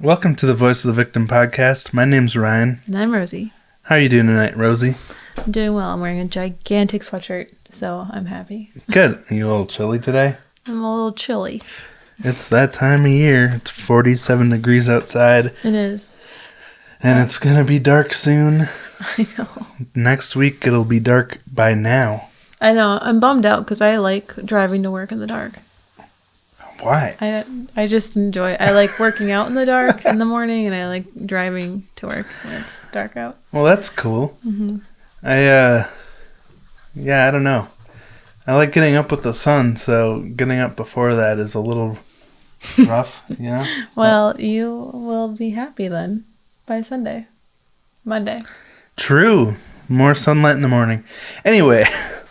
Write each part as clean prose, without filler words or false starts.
Welcome to the Voice of the Victim podcast. My name's Ryan. And I'm Rosie. How are you doing tonight, Rosie? I'm doing well. I'm wearing a gigantic sweatshirt, so I'm happy. Good. Are you a little chilly today? I'm a little chilly. It's that time of year. It's 47 degrees outside. It is. And it's going to be dark soon. I know. Next week, it'll be dark by now. I know. I'm bummed out because I like driving to work in the dark. Why? I just enjoy it. I like working out in the dark in the morning, and I like driving to work when it's dark out. Well, that's cool. Mm-hmm. I don't know. I like getting up with the sun, so getting up before that is a little rough, you know? Well, you will be happy then by Monday. True. More sunlight in the morning. Anyway,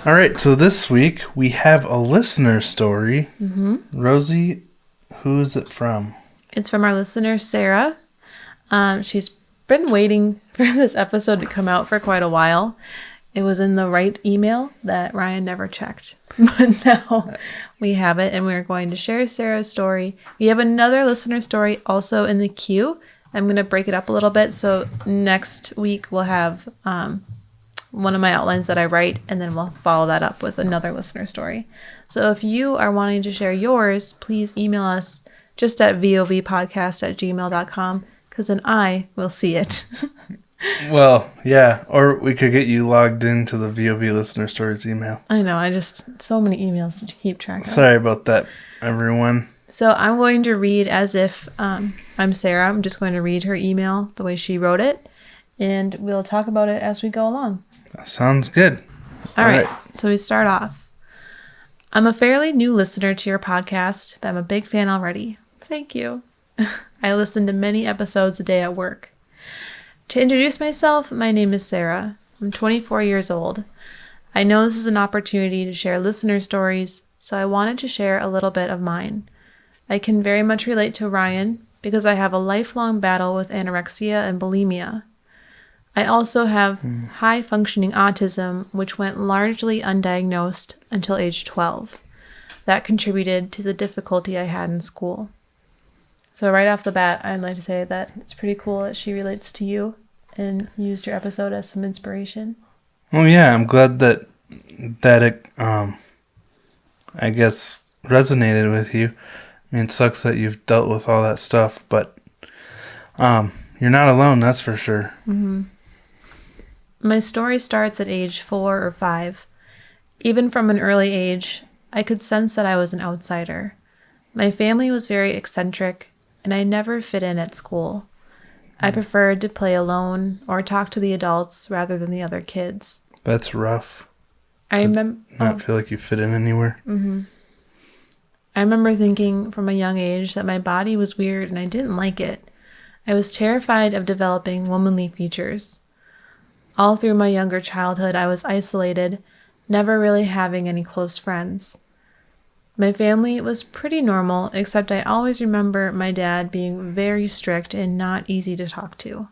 all right, so this week we have a listener story. Mm-hmm. Rosie, who is it from? It's from our listener, Sara. She's been waiting for this episode to come out for quite a while. It was in the right email that Ryan never checked. But now we have it, and we're going to share Sara's story. We have another listener story also in the queue. I'm going to break it up a little bit. So next week we'll have one of my outlines that I write, and then we'll follow that up with another listener story. So if you are wanting to share yours, please email us just at vovpodcast@gmail.com, because then I will see it. Well, yeah, or we could get you logged into the VoV listener stories email. I know, so many emails to keep track of. Sorry about that, everyone. So I'm going to read as if I'm Sara. I'm just going to read her email the way she wrote it, and we'll talk about it as we go along. Sounds good. All right. So we start off. I'm a fairly new listener to your podcast, but I'm a big fan already. Thank you. I listen to many episodes a day at work. To introduce myself, my name is Sara. I'm 24 years old. I know this is an opportunity to share listener stories, so I wanted to share a little bit of mine. I can very much relate to Ryan because I have a lifelong battle with anorexia and bulimia. I also have high-functioning autism, which went largely undiagnosed until age 12. That contributed to the difficulty I had in school. So right off the bat, I'd like to say that it's pretty cool that she relates to you and used your episode as some inspiration. Oh yeah, I'm glad that it, I guess, resonated with you. I mean, it sucks that you've dealt with all that stuff, but you're not alone, that's for sure. Mm-hmm. My story starts at age 4 or 5. Even from an early age, I could sense that I was an outsider. My family was very eccentric, and I never fit in at school. I preferred to play alone or talk to the adults rather than the other kids. That's rough. I remember not feel like you fit in anywhere. Mm-hmm. I remember thinking from a young age that my body was weird and I didn't like it. I was terrified of developing womanly features. All through my younger childhood, I was isolated, never really having any close friends. My family was pretty normal, except I always remember my dad being very strict and not easy to talk to.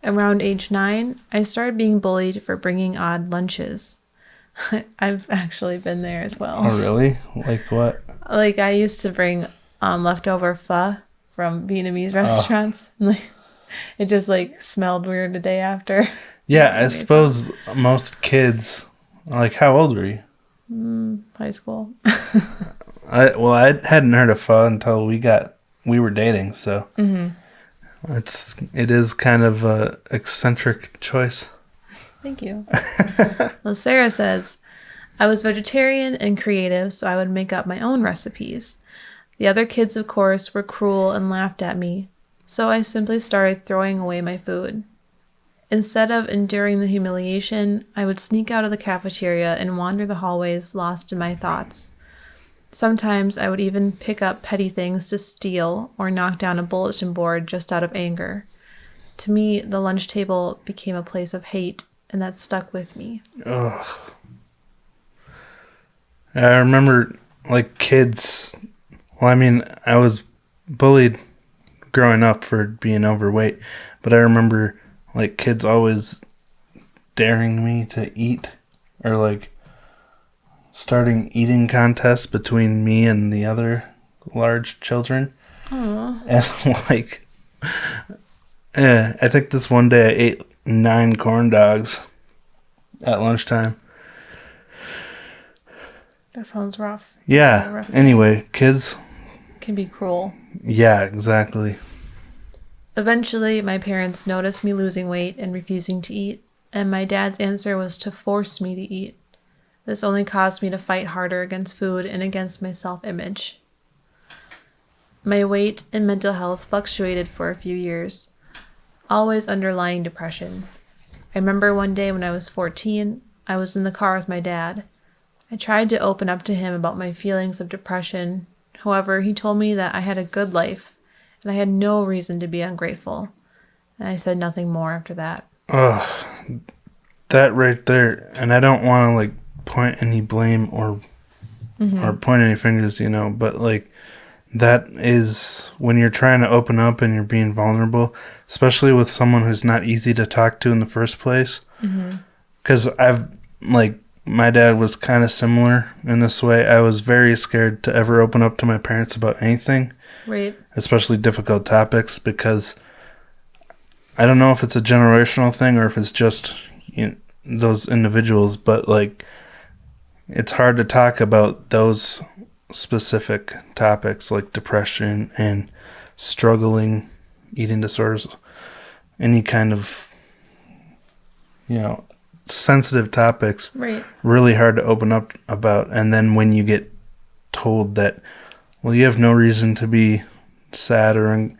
Around age 9, I started being bullied for bringing odd lunches. I've actually been there as well. Oh, really? Like what? Like, I used to bring leftover pho from Vietnamese restaurants. Oh. It just, smelled weird the day after. Yeah, I suppose most kids... Like, how old were you? High school. I hadn't heard of pho until we were dating, so... Mm-hmm. It is kind of a eccentric choice. Thank you. Well, Sara says, I was vegetarian and creative, so I would make up my own recipes. The other kids, of course, were cruel and laughed at me, so I simply started throwing away my food. Instead of enduring the humiliation, I would sneak out of the cafeteria and wander the hallways lost in my thoughts. Sometimes I would even pick up petty things to steal or knock down a bulletin board just out of anger. To me, the lunch table became a place of hate, and that stuck with me. Ugh. I remember, kids... Well, I mean, I was bullied growing up for being overweight, but I remember, kids always daring me to eat, or, starting eating contests between me and the other large children. Oh, And like, I think this one day I ate 9 corn dogs at lunchtime. that sounds rough. Yeah. Rough day. Anyway, kids. Can be cruel. Yeah, exactly. Eventually, my parents noticed me losing weight and refusing to eat, and my dad's answer was to force me to eat. This only caused me to fight harder against food and against my self-image. My weight and mental health fluctuated for a few years, always underlying depression. I remember one day when I was 14, I was in the car with my dad. I tried to open up to him about my feelings of depression. However, he told me that I had a good life and I had no reason to be ungrateful. And I said nothing more after that. Ugh, that right there. And I don't want to like point any blame or point any fingers, but like that is when you're trying to open up and you're being vulnerable, especially with someone who's not easy to talk to in the first place. Because my dad was kind of similar in this way. I was very scared to ever open up to my parents about anything. Right. Especially difficult topics, because I don't know if it's a generational thing or if it's just those individuals, but like it's hard to talk about those specific topics like depression and struggling eating disorders, any kind of sensitive topics. Right. Really hard to open up about. And then when you get told that, well, you have no reason to be sad or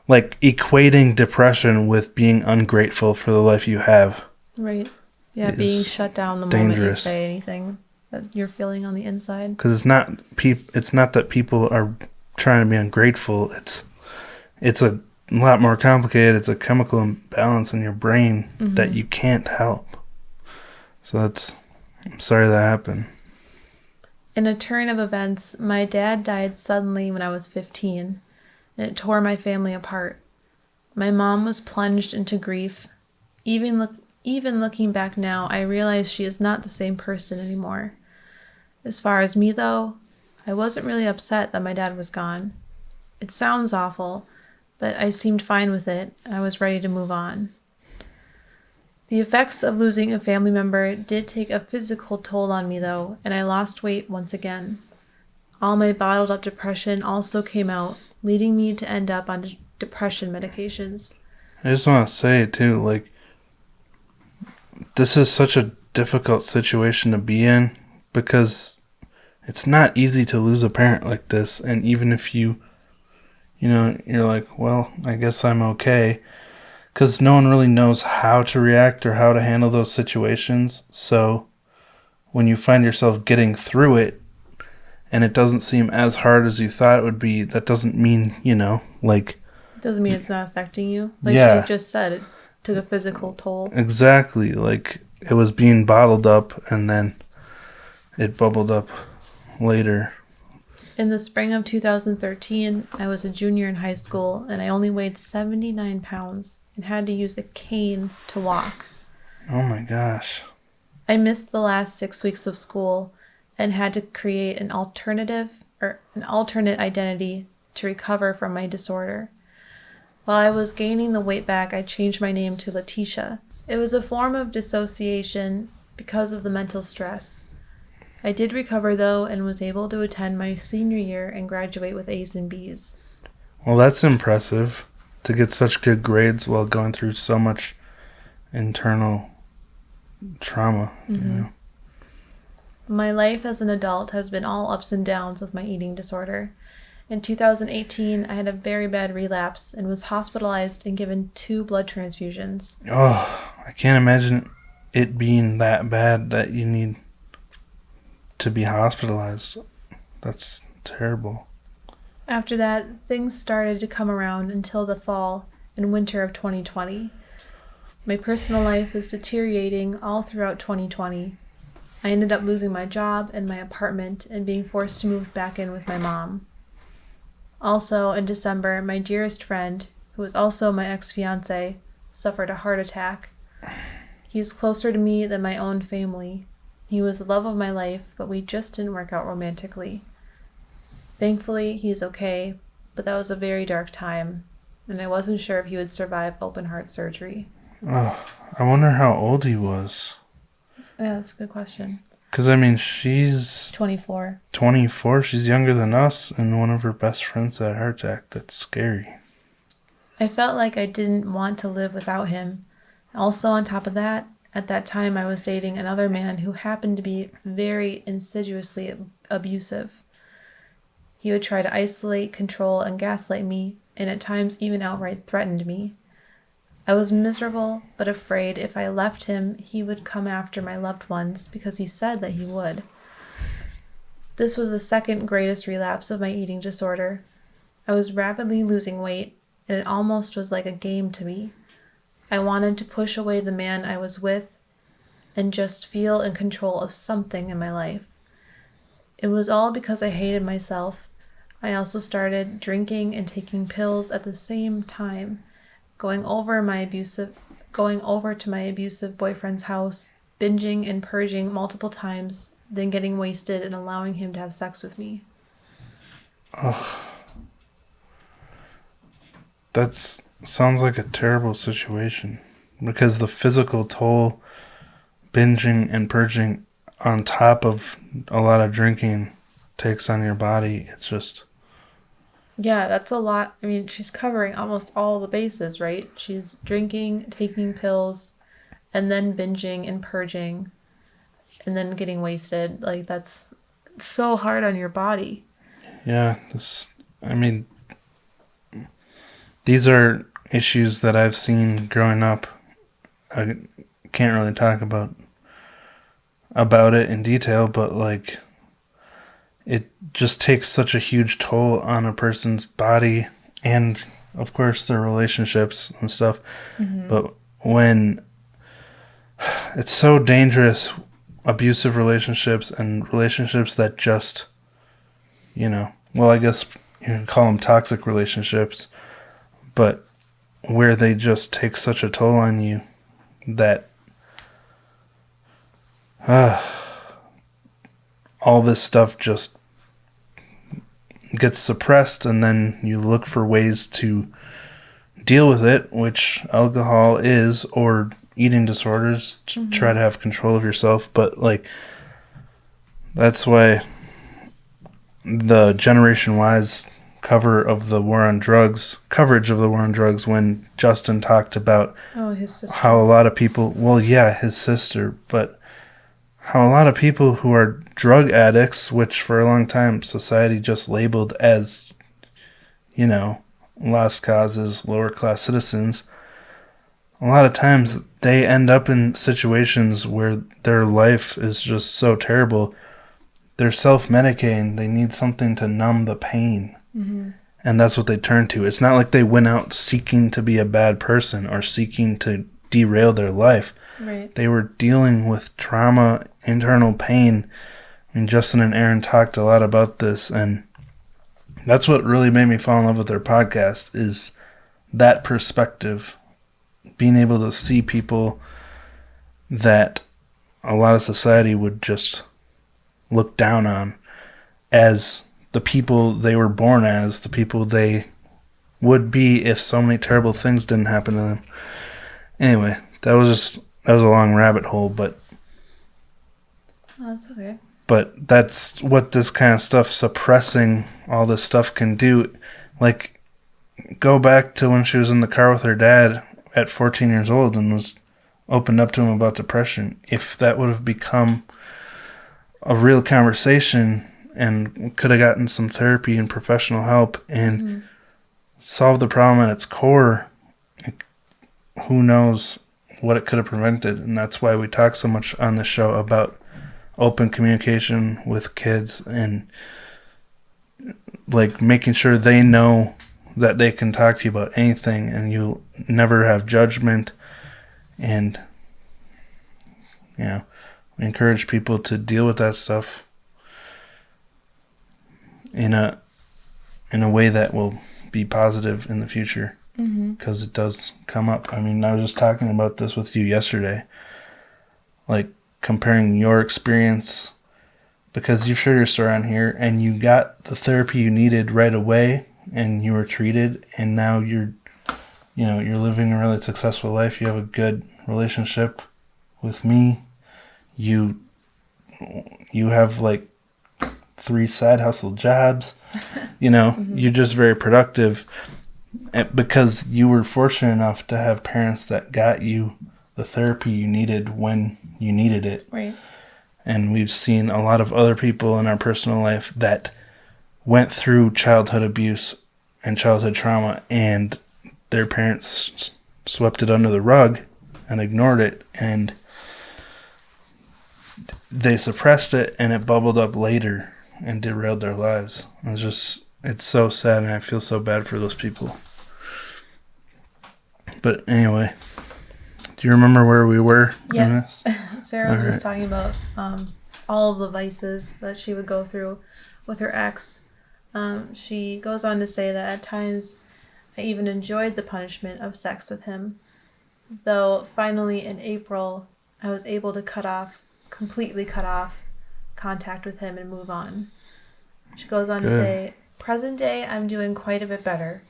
like equating depression with being ungrateful for the life you have. Right. Yeah, being shut down the moment you say anything that you're feeling on the inside. Because it's not that people are trying to be ungrateful. It's a lot more complicated. It's a chemical imbalance in your brain that you can't help. So I'm sorry that happened. In a turn of events, my dad died suddenly when I was 15, and it tore my family apart. My mom was plunged into grief. Even looking back now, I realize she is not the same person anymore. As far as me, though, I wasn't really upset that my dad was gone. It sounds awful, but I seemed fine with it. I was ready to move on. The effects of losing a family member did take a physical toll on me, though, and I lost weight once again. All my bottled up depression also came out, leading me to end up on depression medications. I just want to say, too, like, this is such a difficult situation to be in because it's not easy to lose a parent like this. And even if you're like, well, I guess I'm okay. Because no one really knows how to react or how to handle those situations. So when you find yourself getting through it and it doesn't seem as hard as you thought it would be, that doesn't mean, like... It doesn't mean it's not affecting you. Like yeah, she just said, it took a physical toll. Exactly. Like it was being bottled up and then it bubbled up later. In the spring of 2013, I was a junior in high school and I only weighed 79 pounds and had to use a cane to walk. Oh my gosh. I missed the last 6 weeks of school and had to create an alternate identity to recover from my disorder. While I was gaining the weight back, I changed my name to Letitia. It was a form of dissociation because of the mental stress. I did recover, though, and was able to attend my senior year and graduate with A's and B's. Well, that's impressive to get such good grades while going through so much internal trauma. My life as an adult has been all ups and downs with my eating disorder. In 2018, I had a very bad relapse and was hospitalized and given 2 blood transfusions. Oh, I can't imagine it being that bad that you need to be hospitalized. That's terrible. After that, things started to come around until the fall and winter of 2020. My personal life was deteriorating all throughout 2020. I ended up losing my job and my apartment and being forced to move back in with my mom. Also, in December, my dearest friend, who was also my ex-fiancé, suffered a heart attack. He was closer to me than my own family. He was the love of my life, but we just didn't work out romantically. Thankfully, he's okay, but that was a very dark time, and I wasn't sure if he would survive open heart surgery. Oh, I wonder how old he was. Yeah, that's a good question. Because, I mean, she's 24. 24. She's younger than us, and one of her best friends had a heart attack. That's scary. I felt like I didn't want to live without him. Also, on top of that, at that time I was dating another man who happened to be very insidiously abusive. He would try to isolate, control, and gaslight me, and at times even outright threatened me. I was miserable, but afraid if I left him, he would come after my loved ones because he said that he would. This was the second greatest relapse of my eating disorder. I was rapidly losing weight, and it almost was like a game to me. I wanted to push away the man I was with and just feel in control of something in my life. It was all because I hated myself. I also started drinking and taking pills at the same time, going over to my abusive boyfriend's house, binging and purging multiple times, then getting wasted and allowing him to have sex with me. Oh, that sounds like a terrible situation. Because the physical toll, binging and purging on top of a lot of drinking takes on your body, it's just... Yeah, that's a lot. I mean, she's covering almost all the bases, right? She's drinking, taking pills, and then binging and purging, and then getting wasted. Like, that's so hard on your body. Yeah, these are issues that I've seen growing up. I can't really talk about it in detail, but like it just takes such a huge toll on a person's body and of course their relationships and stuff. Mm-hmm. But when it's so dangerous, abusive relationships and relationships that just, I guess you can call them toxic relationships, but where they just take such a toll on you that all this stuff just gets suppressed, and then you look for ways to deal with it, which alcohol is, or eating disorders, to try to have control of yourself. But like, that's why the Generation Y's coverage of the war on drugs, when Justin talked about his sister. How a lot of people, his sister, but how a lot of people who are drug addicts, which for a long time society just labeled as, lost causes, lower class citizens, a lot of times they end up in situations where their life is just so terrible. They're self-medicating. They need something to numb the pain. Mm-hmm. And that's what they turn to. It's not like they went out seeking to be a bad person or seeking to derail their life. Right. They were dealing with trauma, internal pain. I mean, Justin and Aaron talked a lot about this, and that's what really made me fall in love with their podcast, is that perspective. Being able to see people that a lot of society would just look down on as the people they were born as, the people they would be if so many terrible things didn't happen to them. Anyway, that was a long rabbit hole, but... Oh, that's okay. But that's what this kind of stuff, suppressing all this stuff, can do. Like, go back to when she was in the car with her dad at 14 years old and was opened up to him about depression. If that would have become a real conversation and could have gotten some therapy and professional help and solved the problem at its core, who knows what it could have prevented. And that's why we talk so much on the show about open communication with kids and like making sure they know that they can talk to you about anything and you'll never have judgment. And we encourage people to deal with that stuff in a way that will be positive in the future, because it does come up. I mean, I was just talking about this with you yesterday, like comparing your experience, because you've shared your story on here and you got the therapy you needed right away, and you were treated, and now you're living a really successful life. You have a good relationship with me. You have like 3 side hustle jobs. You're just very productive because you were fortunate enough to have parents that got you the therapy you needed when you needed it. Right. And we've seen a lot of other people in our personal life that went through childhood abuse and childhood trauma, and their parents swept it under the rug and ignored it, and they suppressed it, and it bubbled up later and derailed their lives. It's so sad, and I feel so bad for those people. But anyway, do you remember where we were? Yes. Sarah was just talking about all of the vices that she would go through with her ex. She goes on to say that at times I even enjoyed the punishment of sex with him, though finally in April I was able to completely cut off contact with him and move on. She goes on to say, present day I'm doing quite a bit better.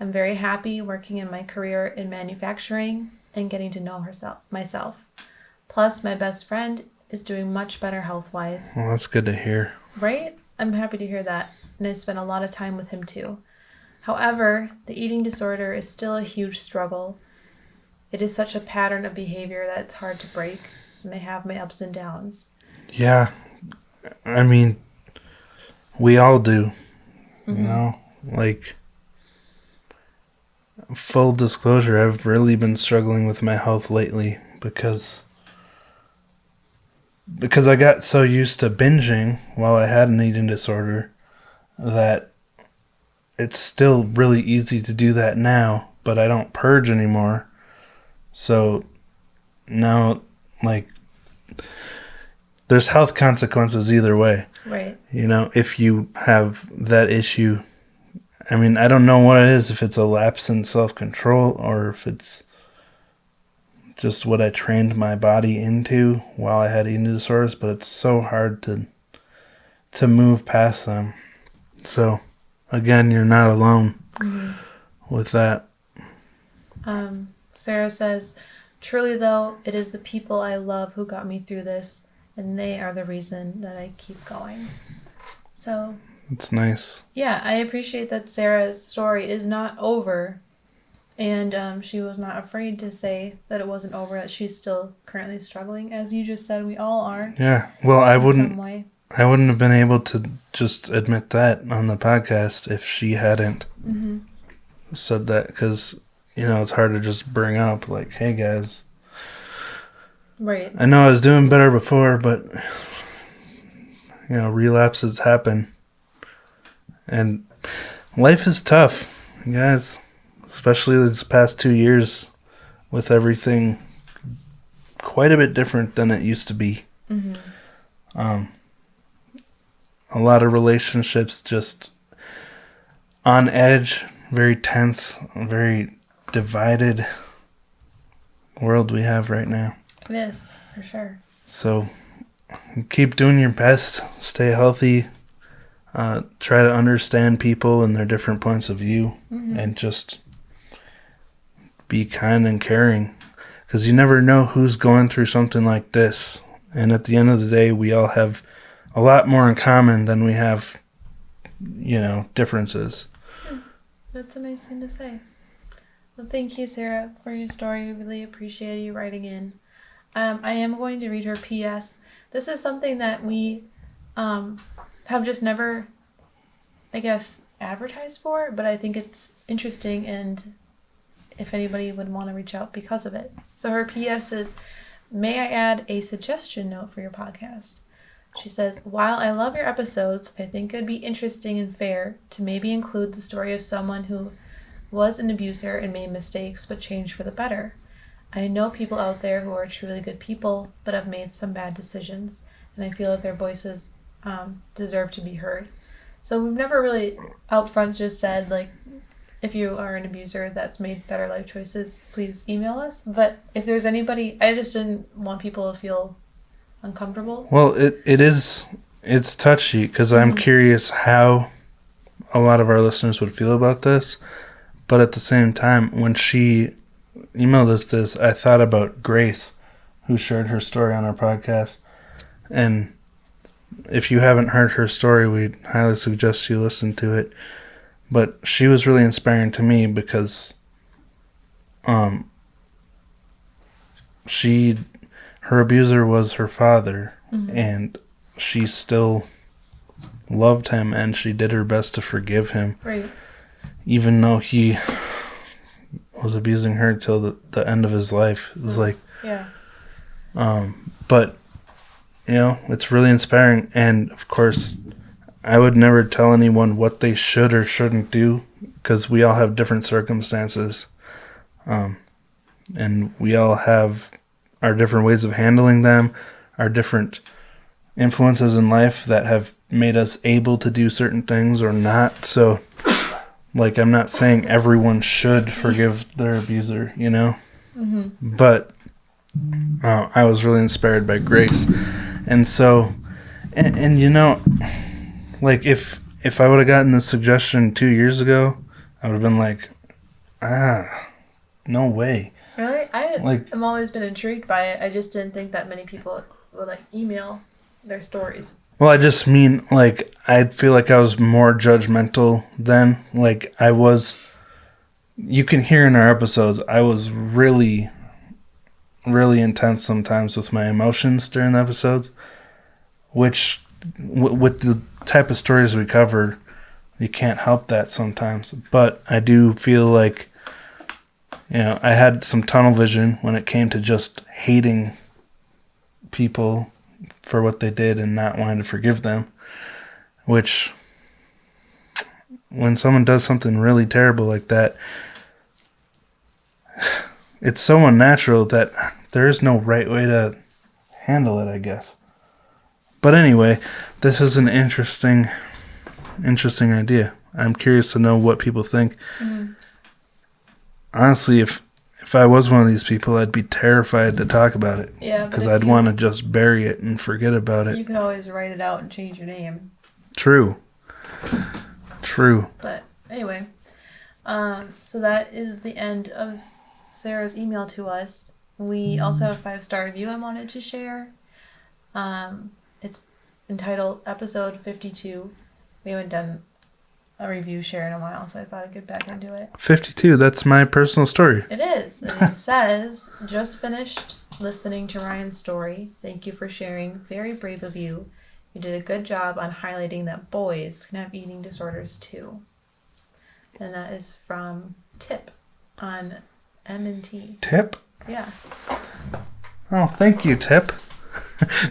I'm very happy working in my career in manufacturing and getting to know myself. Plus, my best friend is doing much better health-wise. Well, that's good to hear. Right? I'm happy to hear that. And I spent a lot of time with him too. However, the eating disorder is still a huge struggle. It is such a pattern of behavior that it's hard to break, and I have my ups and downs. Yeah. I mean, we all do. Like, full disclosure, I've really been struggling with my health lately because I got so used to binging while I had an eating disorder that it's still really easy to do that now, but I don't purge anymore. So now, like, there's health consequences either way. Right. If you have that issue, I mean, I don't know what it is, if it's a lapse in self-control or if it's just what I trained my body into while I had eating disorders, but it's so hard to move past them. So, again, you're not alone with that. Sarah says, truly though, it is the people I love who got me through this, and they are the reason that I keep going. So... It's nice. Yeah, I appreciate that Sarah's story is not over, and she was not afraid to say that it wasn't over, that she's still currently struggling, as you just said, we all are. Yeah, well, I wouldn't have been able to just admit that on the podcast if she hadn't said that, because, it's hard to just bring up, like, hey, guys. Right. I know I was doing better before, but, relapses happen. And life is tough, guys, especially this past 2 years with everything quite a bit different than it used to be. A lot of relationships just on edge, very tense, very divided world we have right now. It is, for sure. So keep doing your best, stay healthy. Try to understand people and their different points of view, and just be kind and caring, because you never know who's going through something like this. And at the end of the day, we all have a lot more in common than we have, differences. That's a nice thing to say. Well, thank you, Sarah, for your story. We really appreciate you writing in. I am going to read her PS. This is something that we have just never, I guess, advertised for, but I think it's interesting, and if anybody would want to reach out because of it. So her PS is, may I add a suggestion note for your podcast? She says, while I love your episodes, I think it would be interesting and fair to maybe include the story of someone who was an abuser and made mistakes but changed for the better. I know people out there who are truly good people but have made some bad decisions, and I feel that their voices deserve to be heard. So we've never really out front just said, like, if you are an abuser that's made better life choices, please email us. But if there's anybody, I just didn't want people to feel uncomfortable. Well, it's touchy, because I'm curious how a lot of our listeners would feel about this. But at the same time, when she emailed us this, I thought about Grace, who shared her story on our podcast. And if you haven't heard her story, we highly suggest you listen to it. But she was really inspiring to me because her abuser was her father, and she still loved him, and she did her best to forgive him. Right. Even though he was abusing her till the end of his life. It was but, it's really inspiring. And, of course, I would never tell anyone what they should or shouldn't do because we all have different circumstances. And we all have our different ways of handling them, our different influences in life that have made us able to do certain things or not. So, I'm not saying everyone should forgive their abuser, But I was really inspired by Grace. And so, and if I would have gotten this suggestion 2 years ago, I would have been like, no way. Really? I'm always been intrigued by it. I just didn't think that many people would email their stories. Well, I just mean, I feel like I was more judgmental then. I was, you can hear in our episodes, I was really, really intense sometimes with my emotions during the episodes, which, with the type of stories we cover, you can't help that sometimes. But I do feel like, I had some tunnel vision when it came to just hating people for what they did and not wanting to forgive them, which when someone does something really terrible like that, it's so unnatural that there is no right way to handle it, I guess. But anyway, this is an interesting idea. I'm curious to know what people think. Honestly, if I was one of these people, I'd be terrified to talk about it. Yeah, because I'd want to just bury it and forget about it. You could always write it out and change your name. True. But anyway, so that is the end of Sarah's email to us. We also have a 5-star review I wanted to share. It's entitled Episode 52. We haven't done a review share in a while, so I thought I'd get back into it. 52, that's my personal story. It is. And it says, just finished listening to Ryan's story. Thank you for sharing. Very brave of you. You did a good job on highlighting that boys can have eating disorders too. And that is from Tip on M&T. Tip? Yeah. Oh, thank you, Tip.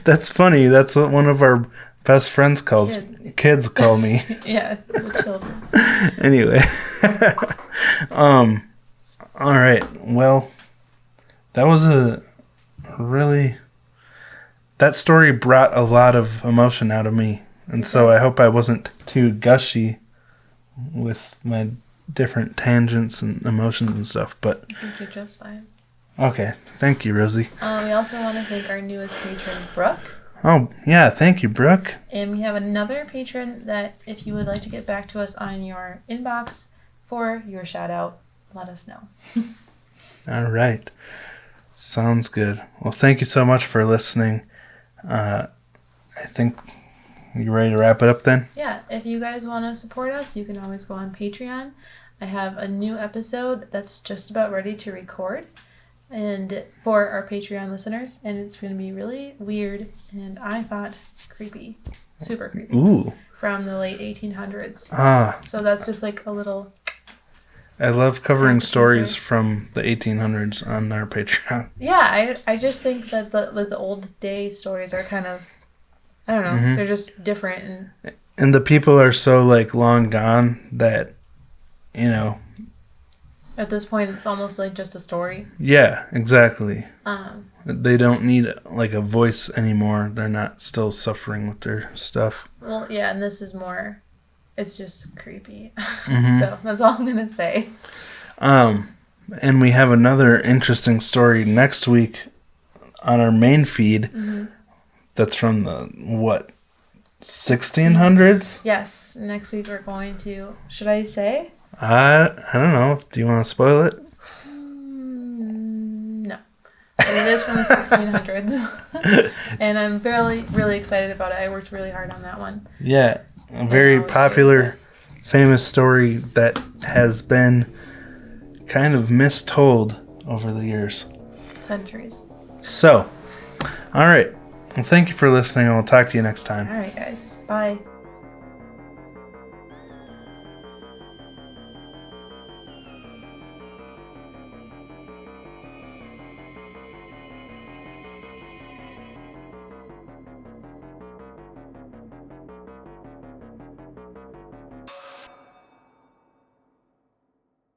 That's funny. That's what one of our best friends calls kids call me. Yeah, the children. Anyway. All right. Well, that was that story brought a lot of emotion out of me. And so I hope I wasn't too gushy with my different tangents and emotions and stuff, but I think you're just fine. Okay. Thank you, Rosie. We also want to thank our newest patron, Brooke. Oh, yeah. Thank you, Brooke. And we have another patron that if you would like to get back to us on your inbox for your shout out, let us know. All right. Sounds good. Well, thank you so much for listening. I think you ready to wrap it up then? Yeah. If you guys want to support us, you can always go on Patreon. I have a new episode that's just about ready to record. And for our Patreon listeners, and it's going to be really weird and I thought creepy, super creepy. Ooh. From the late 1800s. So that's just a little. I love covering stories from the 1800s on our Patreon. Yeah, I just think that the old day stories are kind of, I don't know, they're just different and the people are so long gone that, at this point, it's almost like just a story. Yeah, exactly. They don't need a voice anymore. They're not still suffering with their stuff. Well, yeah, and this is more, it's just creepy. So that's all I'm going to say. And we have another interesting story next week on our main feed. That's from the, 1600s? Yes. Next week we're going to. Should I say? I don't know. Do you want to spoil it? No. But it is from the 1600s. And I'm really excited about it. I worked really hard on that one. Yeah. A very popular, famous story that has been kind of mistold over the years. Centuries. So, all right. Well, thank you for listening, and we'll talk to you next time. All right, guys. Bye.